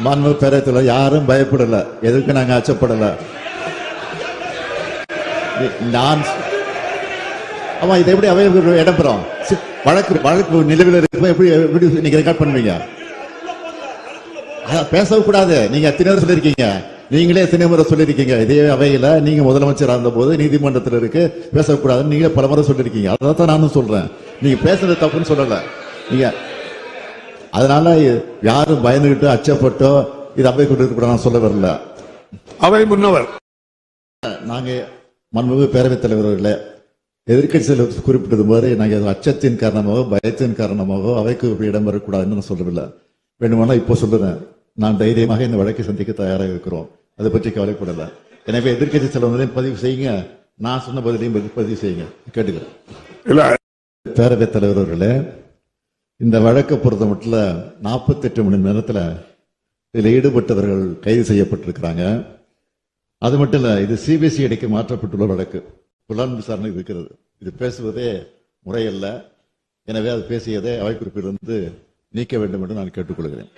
மாண்பு பேரவைத்தலைவர், யாரும் பயப்படல, எதுக்கு நாங்க அச்சப்படல. நான் ஆமா, இது எப்படி அவை இடம்பெறும்? வழக்கு நிலுவையில் இருக்கும், எப்படி நீங்க ரெக்கார்ட் பண்ணுவீங்க? பேசவும் கூடாது. நீங்க எத்தனை முறை சொல்லிருக்கீங்க, நீங்களே எத்தனை முறை சொல்லிருக்கீங்க. இதே அவையில நீங்க முதலமைச்சர் இருந்த போது நீதிமன்றத்தில் இருக்கு பேசக்கூடாதுன்னு நீங்க பல முறை சொல்லிருக்கீங்க. அதான் நானும் சொல்றேன், நீங்க பேசுறது தப்புன்னு சொல்லல. நீங்க அதனால யாரும் பயந்துகிட்டு அச்சப்பட்டோ இது அவை கொண்டு இருக்க நான் சொல்ல வரல. அவை முன்னவர் நாங்க மாண்புமிகு பேரவைத் தலைவர்களே, எதிர்க்கட்சியில் குறிப்பிட்டது மாதிரி நாங்கள் அச்சத்தின் காரணமாக பயத்தின் காரணமாக அவைக்கு இடம் வரக்கூடாதுன்னு நான் சொல்லவில்லை. வேணுமானா இப்போ சொல்லுறேன், நான் தைரியமாக இந்த வழக்கை சந்திக்க தயாராக இருக்கிறோம், அதை பற்றி கவலைப்படல. எனவே எதிர்க்கட்சி செல்வதையும் பதிவு செய்யுங்க, நான் சொன்ன பதிலையும் பதிவு செய்யுங்க, கேட்டுக்கிறேன். பேரவைத் தலைவர்களே, இந்த வழக்கை பொறுத்த மட்டும் 48 மணி நேரத்தில் இதில் ஈடுபட்டவர்கள் கைது செய்யப்பட்டிருக்கிறாங்க. அது மட்டும் இல்ல, இது சிபிசிஐடிக்கு மாற்றப்பட்டுள்ள வழக்கு, புலன் விசாரணை இருக்கிறது. இது பேசுவதே முறையல்ல. எனவே அது பேசியதை அவை குறிப்பிலிருந்து நீக்க வேண்டும் என்று நான் கேட்டுக்கொள்கிறேன்.